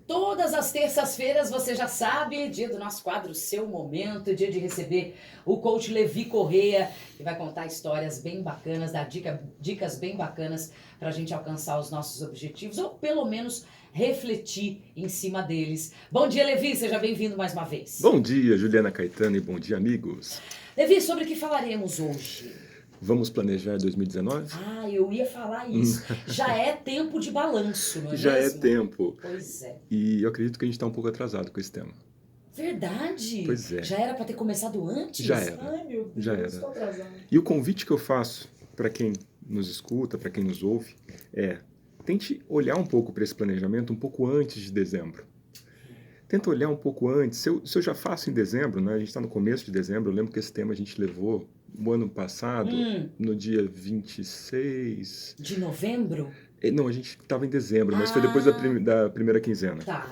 Todas as terças-feiras, você já sabe, dia do nosso quadro Seu Momento, dia de receber o coach Levi Correia, que vai contar histórias bem bacanas, dar dicas bem bacanas para a gente alcançar os nossos objetivos, ou pelo menos refletir em cima deles. Bom dia, Levi, seja bem-vindo mais uma vez. Bom dia, Juliana Caetano, e bom dia, amigos. Levi, sobre o que falaremos hoje? Vamos planejar 2019? Eu ia falar isso. Já é tempo de balanço, não é Já mesmo? é tempo. Pois é. E eu acredito que a gente está um pouco atrasado com esse tema. Verdade? Pois é. Já era para ter começado antes? Já era. Ai, meu Deus, Já era. estou atrasado. E o convite que eu faço para quem nos escuta, para quem nos ouve, é: tente olhar um pouco para esse planejamento um pouco antes de dezembro. Tenta olhar um pouco antes. Se eu já faço em dezembro, né? A gente está no começo de dezembro, eu lembro que esse tema a gente levou o ano passado, no dia 26... De novembro? Não, a gente estava em dezembro, mas foi depois da primeira quinzena. Tá.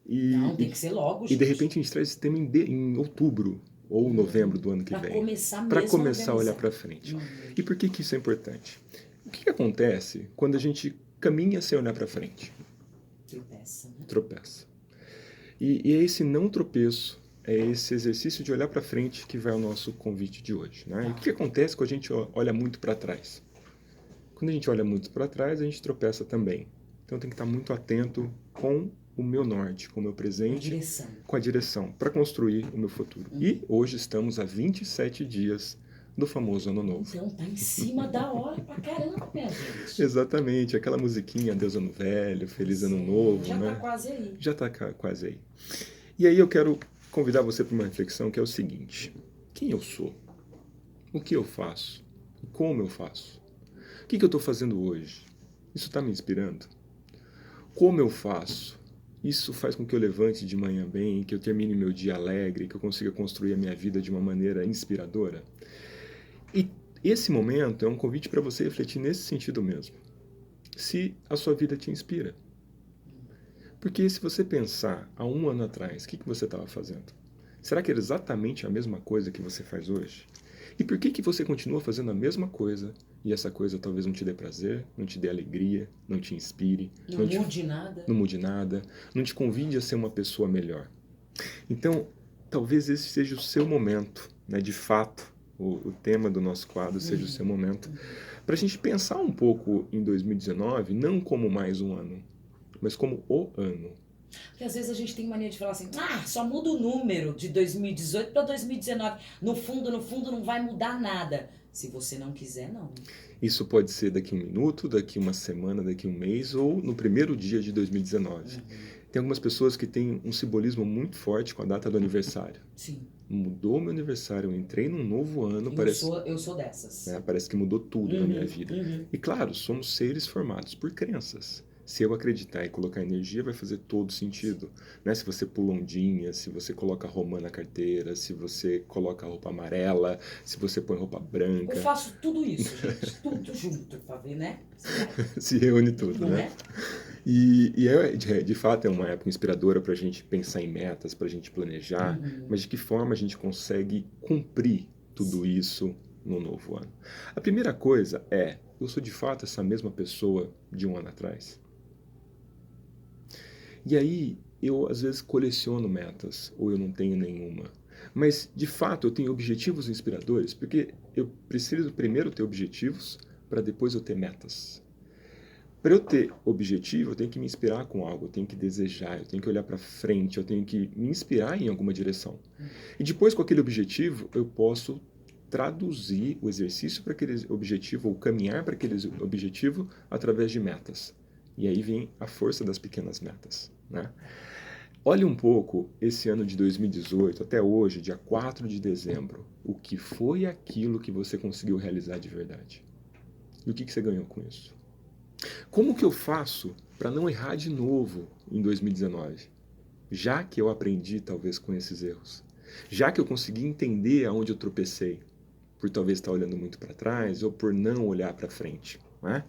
E, Não, tem que ser logo, gente. E de repente a gente traz esse tema em outubro ou novembro do ano que vem. Para começar a olhar para frente. E por que isso é importante? O que acontece quando a gente caminha sem olhar para frente? Tropeça, né? Tropeça. E é esse não tropeço, é esse exercício de olhar para frente que vai ao nosso convite de hoje. Né? E o que acontece quando a gente olha muito para trás? Quando a gente olha muito para trás, a gente tropeça também. Então tem que estar muito atento com o meu norte, com o meu presente, com a direção, para construir o meu futuro. E hoje estamos a 27 dias do famoso Ano Novo. Então tá em cima da hora pra caramba, minha gente. Exatamente, aquela musiquinha Deus Ano Velho, Feliz Ano Novo. Já né? tá quase aí. Já tá quase aí. E aí eu quero convidar você para uma reflexão que é o seguinte: quem eu sou? O que eu faço? Como eu faço? O que eu estou fazendo hoje? Isso está me inspirando? Como eu faço? Isso faz com que eu levante de manhã bem, que eu termine meu dia alegre, que eu consiga construir a minha vida de uma maneira inspiradora? E esse momento é um convite para você refletir nesse sentido mesmo. Se a sua vida te inspira. Porque se você pensar há um ano atrás, o que você estava fazendo? Será que era exatamente a mesma coisa que você faz hoje? E por que você continua fazendo a mesma coisa e essa coisa talvez não te dê prazer, não te dê alegria, não te inspire, não mude nada, não te convide a ser uma pessoa melhor? Então, talvez esse seja o seu momento, né? De fato, o tema do nosso quadro seja o seu momento, para a gente pensar um pouco em 2019, não como mais um ano, mas como o ano. Porque às vezes a gente tem mania de falar assim, só muda o número de 2018 para 2019. No fundo, não vai mudar nada. Se você não quiser, não. Isso pode ser daqui 1 minuto, daqui 1 semana, daqui 1 mês ou no primeiro dia de 2019. Tem algumas pessoas que têm um simbolismo muito forte com a data do aniversário. Sim. Mudou meu aniversário, eu entrei num novo ano. Eu sou dessas. Parece que mudou tudo na minha vida. E claro, somos seres formados por crenças. Se eu acreditar e colocar energia, vai fazer todo sentido. Né? Se você pula ondinha, se você coloca romã na carteira, se você coloca roupa amarela, se você põe roupa branca. Eu faço tudo isso, gente. Tudo junto, pra ver, né? Se reúne tudo, né? E de fato é uma época inspiradora para a gente pensar em metas, para a gente planejar, mas de que forma a gente consegue cumprir tudo isso no novo ano? A primeira coisa é: eu sou de fato essa mesma pessoa de um ano atrás? E aí, eu às vezes coleciono metas, ou eu não tenho nenhuma. Mas, de fato, eu tenho objetivos inspiradores, porque eu preciso primeiro ter objetivos, para depois eu ter metas. Para eu ter objetivo, eu tenho que me inspirar com algo, eu tenho que desejar, eu tenho que olhar para frente, eu tenho que me inspirar em alguma direção. E depois, com aquele objetivo, eu posso traduzir o exercício para aquele objetivo, ou caminhar para aquele objetivo através de metas. E aí vem a força das pequenas metas, né? Olhe um pouco esse ano de 2018, até hoje, dia 4 de dezembro, o que foi aquilo que você conseguiu realizar de verdade? E o que você ganhou com isso? Como que eu faço para não errar de novo em 2019? Já que eu aprendi, talvez, com esses erros. Já que eu consegui entender aonde eu tropecei, por talvez estar olhando muito para trás ou por não olhar para frente, né?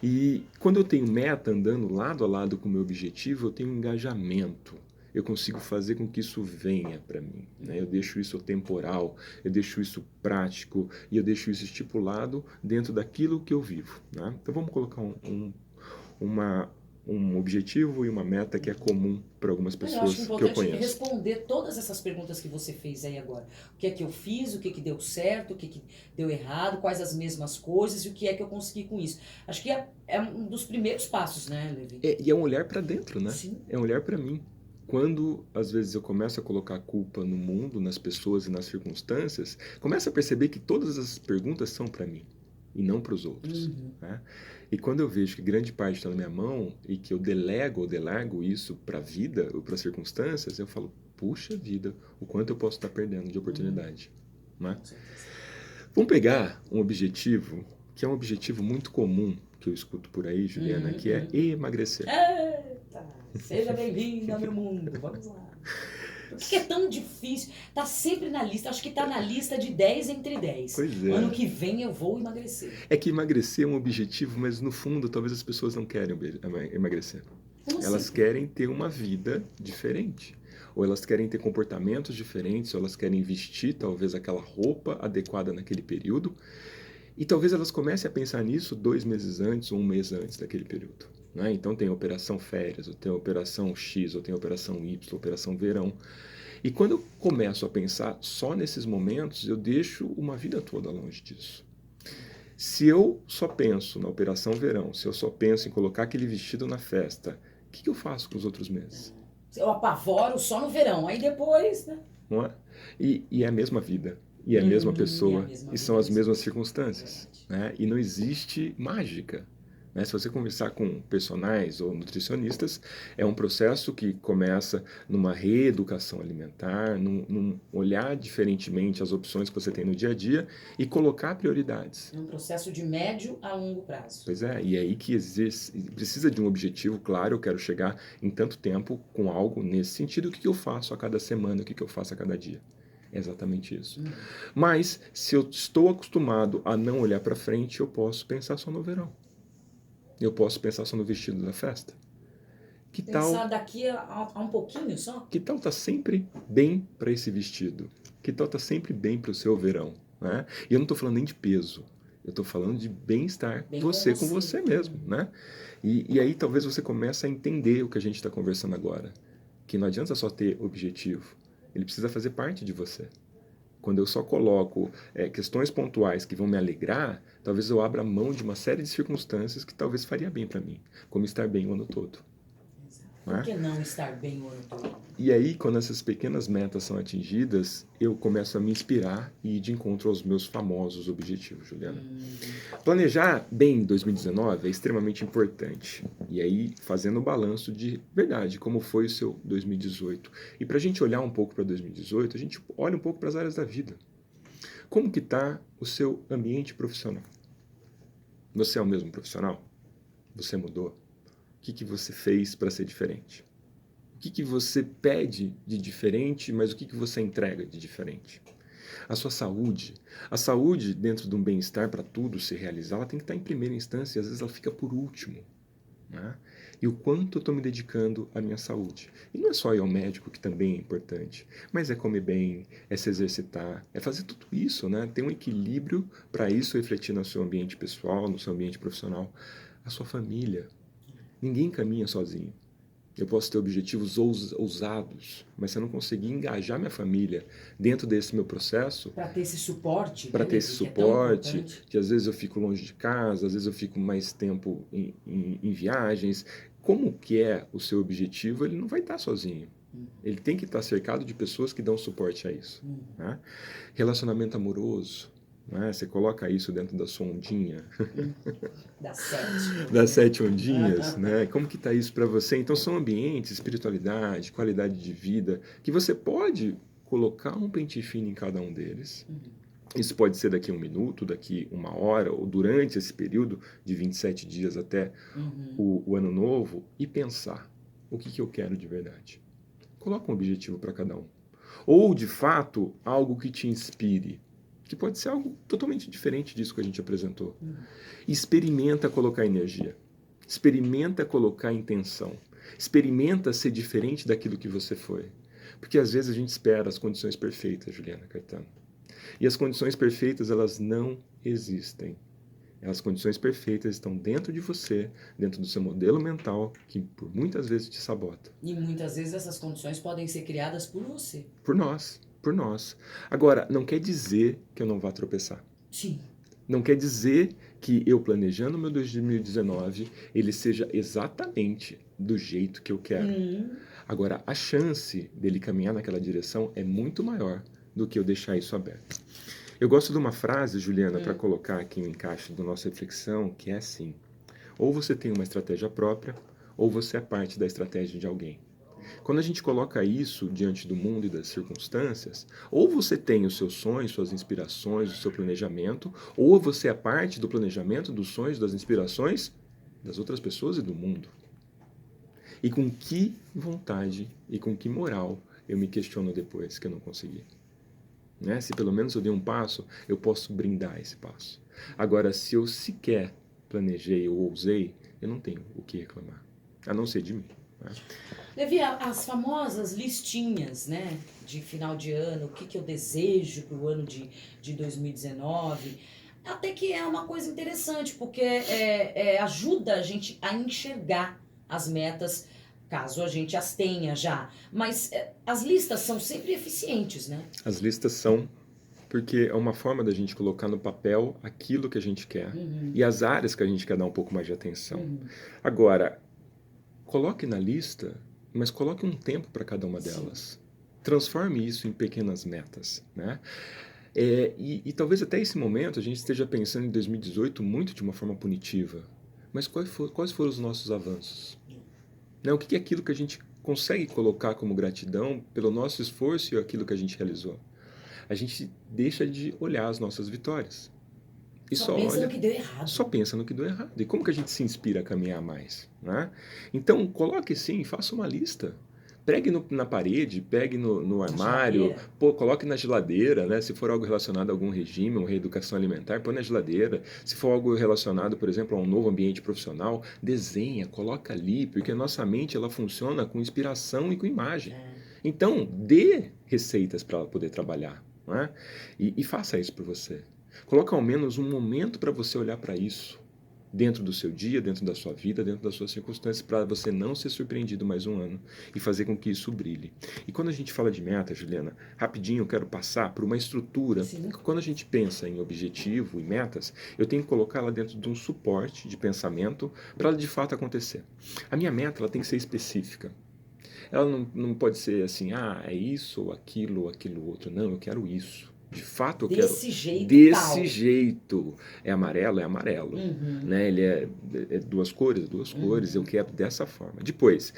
E quando eu tenho meta andando lado a lado com o meu objetivo, eu tenho engajamento. Eu consigo fazer com que isso venha para mim, né? Eu deixo isso temporal, eu deixo isso prático e eu deixo isso estipulado dentro daquilo que eu vivo, né? Então vamos colocar um objetivo e uma meta que é comum para algumas Mas eu pessoas acho que eu importante conheço. responder todas essas perguntas que você fez aí agora. O que é que eu fiz, o que é que deu certo, o que é que deu errado, quais as mesmas coisas e o que é que eu consegui com isso. Acho que é um dos primeiros passos, né, Levi? E é um olhar para dentro, né? Sim. É um olhar para mim. Quando, às vezes, eu começo a colocar a culpa no mundo, nas pessoas e nas circunstâncias, começo a perceber que todas as perguntas são para mim e não para os outros. Uhum. Né? E quando eu vejo que grande parte está na minha mão e que eu delego ou delargo isso para a vida ou para as circunstâncias, eu falo, puxa vida, o quanto eu posso estar perdendo de oportunidade. Né? Com certeza. Vamos pegar um objetivo, que é um objetivo muito comum que eu escuto por aí, Juliana, que é emagrecer. Eita, seja bem-vindo ao meu mundo. Vamos lá. Por que é tão difícil? Tá sempre na lista. Acho que tá na lista de 10 entre 10. Pois é. Ano que vem eu vou emagrecer. É que emagrecer é um objetivo, mas no fundo talvez as pessoas não querem emagrecer. Como Elas assim? querem ter uma vida diferente. Ou elas querem ter comportamentos diferentes, ou elas querem vestir talvez aquela roupa adequada naquele período. E talvez elas comecem a pensar nisso 2 meses antes ou 1 mês antes daquele período. Né? Então tem a operação férias, ou tem a operação X, ou tem a operação Y, operação verão. E quando eu começo a pensar só nesses momentos, eu deixo uma vida toda longe disso. Se eu só penso na operação verão, se eu só penso em colocar aquele vestido na festa, o que eu faço com os outros meses? Eu apavoro só no verão, aí depois, né? Não é? E é a mesma vida, e é a mesma pessoa, é a mesma e são as vida. mesmas circunstâncias. Né? E não existe mágica. Né? Se você conversar com personagens ou nutricionistas, é um processo que começa numa reeducação alimentar, num olhar diferentemente as opções que você tem no dia a dia e colocar prioridades. É um processo de médio a longo prazo. Pois é, e é aí que precisa de um objetivo claro, eu quero chegar em tanto tempo com algo nesse sentido, o que eu faço a cada semana, o que eu faço a cada dia. É exatamente isso. Mas, se eu estou acostumado a não olhar para frente, eu posso pensar só no verão. Eu posso pensar só no vestido da festa. Que Pensar tal, daqui a um pouquinho só? que tal tá sempre bem para esse vestido? Que tal tá sempre bem para o seu verão? Né? E eu não estou falando nem de peso. Eu estou falando de bem-estar, Bem você com com você mesmo, né? E aí talvez você comece a entender o que a gente está conversando agora. Que não adianta só ter objetivo. Ele precisa fazer parte de você. Quando eu só coloco questões pontuais que vão me alegrar, talvez eu abra mão de uma série de circunstâncias que talvez faria bem para mim, como estar bem o ano todo. Por que não estar bem o ano todo? E aí, quando essas pequenas metas são atingidas, eu começo a me inspirar e ir de encontro aos meus famosos objetivos, Juliana. Planejar bem 2019 é extremamente importante. E aí, fazendo o balanço de verdade, como foi o seu 2018. E para a gente olhar um pouco para 2018, a gente olha um pouco para as áreas da vida. Como que está o seu ambiente profissional? Você é o mesmo profissional? Você mudou? O que você fez para ser diferente? O que você pede de diferente, mas o que você entrega de diferente? A sua saúde. A saúde, dentro de um bem-estar para tudo se realizar, ela tem que estar em primeira instância e às vezes ela fica por último. Né? E o quanto eu estou me dedicando à minha saúde. E não é só ir ao médico, que também é importante, mas é comer bem, é se exercitar, é fazer tudo isso, né? Ter um equilíbrio para isso refletir no seu ambiente pessoal, no seu ambiente profissional. A sua família. Ninguém caminha sozinho. Eu posso ter objetivos ousados, mas se eu não conseguir engajar minha família dentro desse meu processo... Para ter esse suporte. Para né, ter esse que é tão suporte, importante. que às vezes eu fico longe de casa, às vezes eu fico mais tempo em viagens. Como que é o seu objetivo, ele não vai estar sozinho. Ele tem que estar cercado de pessoas que dão suporte a isso. Né? Relacionamento amoroso. Né? Você coloca isso dentro da sua ondinha. Das 7. Das 7 ondinhas, né? Como que está isso para você? Então são ambientes, espiritualidade, qualidade de vida, que você pode colocar um pente fino em cada um deles. Isso pode ser daqui a 1 minuto, daqui 1 hora, ou durante esse período de 27 dias até o ano novo, e pensar o que eu quero de verdade. Coloca um objetivo para cada um. Ou, de fato, algo que te inspire, que pode ser algo totalmente diferente disso que a gente apresentou. Experimenta colocar energia. Experimenta colocar intenção. Experimenta ser diferente daquilo que você foi. Porque às vezes a gente espera as condições perfeitas, Juliana Caetano. E as condições perfeitas, elas não existem. As condições perfeitas estão dentro de você, dentro do seu modelo mental, que por muitas vezes te sabota. E muitas vezes essas condições podem ser criadas por você. Por nós, por nós. Agora, não quer dizer que eu não vá tropeçar. Sim. Não quer dizer que eu planejando meu 2019, ele seja exatamente do jeito que eu quero. Agora, a chance dele caminhar naquela direção é muito maior do que eu deixar isso aberto. Eu gosto de uma frase, Juliana, para colocar aqui no encaixe da nossa reflexão, que é assim: ou você tem uma estratégia própria, ou você é parte da estratégia de alguém. Quando a gente coloca isso diante do mundo e das circunstâncias, ou você tem os seus sonhos, suas inspirações, o seu planejamento, ou você é parte do planejamento, dos sonhos, das inspirações das outras pessoas e do mundo. E com que vontade e com que moral eu me questiono depois que eu não consegui? Né? Se pelo menos eu dei um passo, eu posso brindar esse passo. Agora, se eu sequer planejei ou ousei, eu não tenho o que reclamar, a não ser de mim. Né? Levi, as famosas listinhas, né, de final de ano, o que eu desejo para o ano de 2019, até que é uma coisa interessante, porque ajuda a gente a enxergar as metas, caso a gente as tenha já. Mas as listas são sempre eficientes, né? As listas são, porque é uma forma da gente colocar no papel aquilo que a gente quer e as áreas que a gente quer dar um pouco mais de atenção. Agora, coloque na lista, mas coloque um tempo para cada uma delas. Transforme isso em pequenas metas, né? E talvez até esse momento a gente esteja pensando em 2018 muito de uma forma punitiva. Mas quais foram os nossos avanços? Né? O que é aquilo que a gente consegue colocar como gratidão pelo nosso esforço e aquilo que a gente realizou? A gente deixa de olhar as nossas vitórias. E Só pensa olha, no que deu errado. só pensa no que deu errado. E como que a gente se inspira a caminhar mais? Né? Então, coloque sim, faça uma lista. Pregue na parede, pegue no armário, coloque na geladeira, né? Se for algo relacionado a algum regime ou reeducação alimentar, põe na geladeira. Se for algo relacionado, por exemplo, a um novo ambiente profissional, desenha, coloca ali, porque a nossa mente ela funciona com inspiração e com imagem. Então, dê receitas para ela poder trabalhar. Né? E faça isso por você. Coloque ao menos um momento para você olhar para isso, dentro do seu dia, dentro da sua vida, dentro das suas circunstâncias, para você não ser surpreendido mais um ano e fazer com que isso brilhe. E quando a gente fala de meta, Juliana, rapidinho eu quero passar por uma estrutura. Quando a gente pensa em objetivo e metas, eu tenho que colocá-la dentro de um suporte de pensamento para ela de fato acontecer. A minha meta ela tem que ser específica. Ela não pode ser assim, é isso ou aquilo outro. Não, eu quero isso. De fato, eu quero desse jeito. É amarelo, é amarelo. Né? Ele é duas cores, eu quero dessa forma. Depois,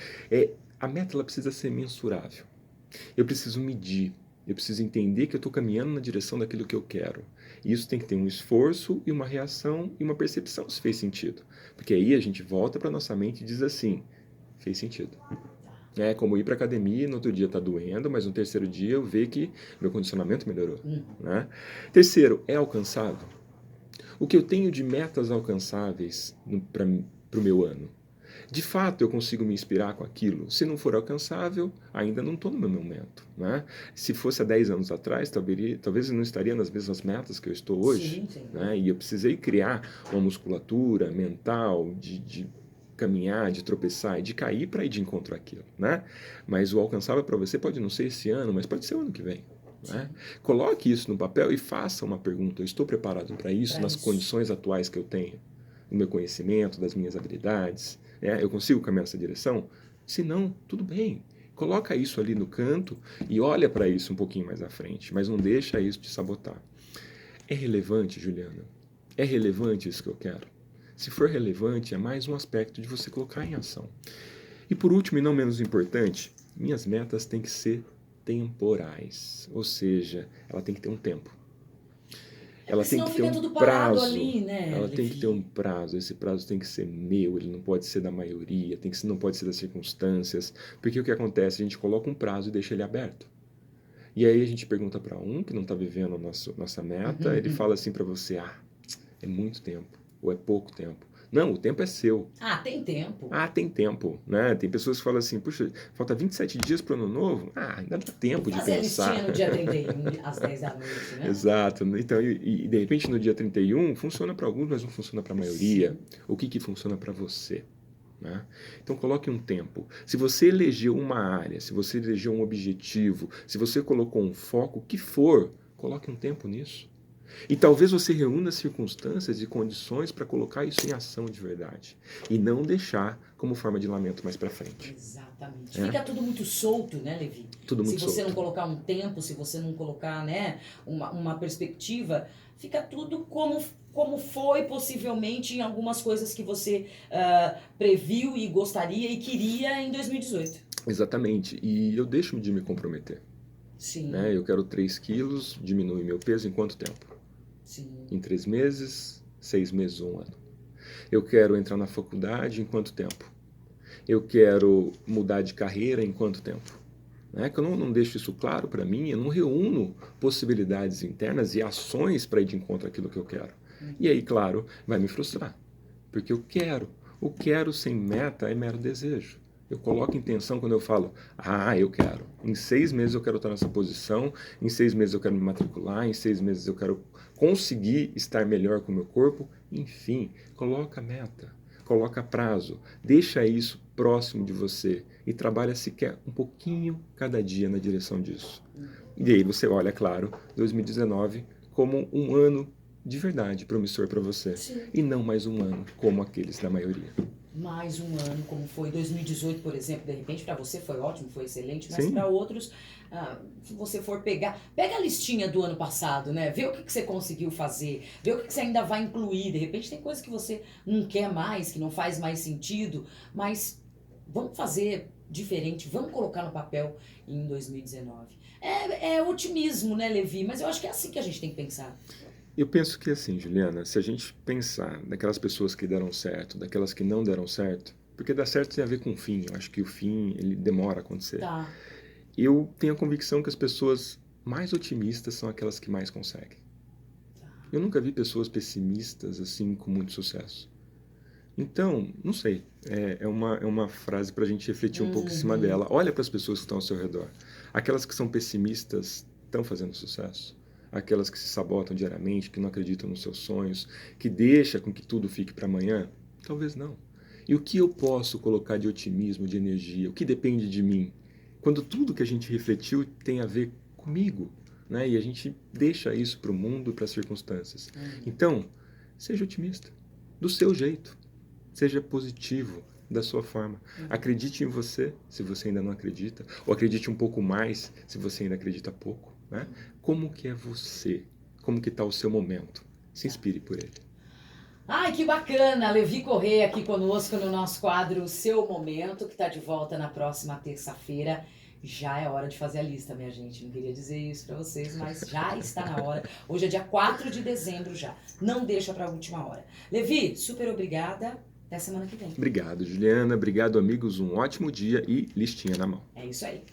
a meta ela precisa ser mensurável. Eu preciso medir. Eu preciso entender que eu estou caminhando na direção daquilo que eu quero. E isso tem que ter um esforço e uma reação e uma percepção se fez sentido. Porque aí a gente volta para nossa mente e diz assim, fez sentido. É como ir para academia e no outro dia está doendo, mas no terceiro dia eu vejo que meu condicionamento melhorou. Né? Terceiro, é alcançável. O que eu tenho de metas alcançáveis para o meu ano? De fato, eu consigo me inspirar com aquilo. Se não for alcançável, ainda não estou no meu momento. Né? Se fosse há 10 anos atrás, talvez eu não estaria nas mesmas metas que eu estou hoje. Sim. Né? E eu precisei criar uma musculatura mental de caminhar, de tropeçar e de cair para ir de encontro àquilo, né? Mas o alcançável para você pode não ser esse ano, mas pode ser o ano que vem. Né? Coloque isso no papel e faça uma pergunta. Eu estou preparado para isso nas condições atuais que eu tenho? Do meu conhecimento, das minhas habilidades? Né? Eu consigo caminhar nessa direção? Se não, tudo bem. Coloca isso ali no canto e olha para isso um pouquinho mais à frente, mas não deixa isso te sabotar. É relevante, Juliana? É relevante isso que eu quero? Se for relevante, é mais um aspecto de você colocar em ação. E por último, e não menos importante, minhas metas têm que ser temporais. Ou seja, ela tem que ter um tempo. Ela tem que ter um prazo. Ali, né, ela tem que ter um prazo. Esse prazo tem que ser meu, ele não pode ser da maioria, não pode ser das circunstâncias. Porque o que acontece? A gente coloca um prazo e deixa ele aberto. E aí a gente pergunta para um que não está vivendo a nossa meta, ele fala assim para você, é muito tempo. Ou é pouco tempo. Não, o tempo é seu. Ah, tem tempo. Ah, tem tempo, né? Tem pessoas que falam assim, puxa, falta 27 dias para o ano novo? Ah, ainda dá tempo de Fazer a pensar. listinha no dia 31, às 10 da noite, né? Exato. Então, e de repente no dia 31 funciona para alguns, mas não funciona para a maioria. Sim. O que funciona para você? Né? Então coloque um tempo. Se você elegeu uma área, se você elegeu um objetivo, se você colocou um foco, o que for, coloque um tempo nisso. E talvez você reúna circunstâncias e condições para colocar isso em ação de verdade. E não deixar como forma de lamento mais para frente. Exatamente. Fica tudo muito solto, né, Levi? Tudo muito Se você solto. não colocar um tempo, se você não colocar, né, uma perspectiva, fica tudo como foi possivelmente em algumas coisas que você previu e gostaria e queria em 2018. Exatamente. E eu deixo de me comprometer. Sim. Né? Eu quero 3 quilos, diminui meu peso em quanto tempo? Sim. Em 3 meses, 6 meses ou 1 ano. Eu quero entrar na faculdade em quanto tempo? Eu quero mudar de carreira em quanto tempo? Né? Que eu não deixo isso claro para mim, eu não reúno possibilidades internas e ações para ir de encontro àquilo que eu quero. E aí, claro, vai me frustrar. Porque eu quero. O quero sem meta é mero desejo. Eu coloco intenção quando eu falo, eu quero. Em 6 meses eu quero estar nessa posição, em 6 meses eu quero me matricular, em 6 meses eu quero conseguir estar melhor com o meu corpo. Enfim, coloca meta, coloca prazo, deixa isso próximo de você e trabalha sequer um pouquinho cada dia na direção disso. E aí você olha, claro, 2019 como um ano de verdade promissor para você. Sim. E não mais um ano como aqueles da maioria. Mais um ano, como foi 2018, por exemplo, de repente para você foi ótimo, foi excelente, mas Sim. para outros, se você for pega a listinha do ano passado, né? Vê o que você conseguiu fazer, vê o que você ainda vai incluir. De repente tem coisa que você não quer mais, que não faz mais sentido, mas vamos fazer diferente, vamos colocar no papel em 2019. É otimismo, né, Levi? Mas eu acho que é assim que a gente tem que pensar. Eu penso que assim, Juliana, se a gente pensar daquelas pessoas que deram certo, daquelas que não deram certo, porque dar certo tem a ver com o fim, eu acho que o fim ele demora a acontecer. Tá. Eu tenho a convicção que as pessoas mais otimistas são aquelas que mais conseguem. Eu nunca vi pessoas pessimistas assim com muito sucesso. Então, não sei, é uma frase para a gente refletir um pouco em cima dela. Olha para as pessoas que estão ao seu redor. Aquelas que são pessimistas estão fazendo sucesso? Aquelas que se sabotam diariamente, que não acreditam nos seus sonhos, que deixam com que tudo fique para amanhã? Talvez não. E o que eu posso colocar de otimismo, de energia? O que depende de mim? Quando tudo que a gente refletiu tem a ver comigo, né? E a gente deixa isso para o mundo, para as circunstâncias. Então, seja otimista, do seu jeito. Seja positivo da sua forma. Acredite em você, se você ainda não acredita, ou acredite um pouco mais, se você ainda acredita pouco, né? Como que é você? Como que está o seu momento? Se inspire por ele. Ai, que bacana! Levi Correia aqui conosco no nosso quadro O Seu Momento, que está de volta na próxima terça-feira. Já é hora de fazer a lista, minha gente. Não queria dizer isso para vocês, mas já está na hora. Hoje é dia 4 de dezembro já. Não deixa para a última hora. Levi, super obrigada. Até semana que vem. Obrigado, Juliana. Obrigado, amigos. Um ótimo dia e listinha na mão. É isso aí.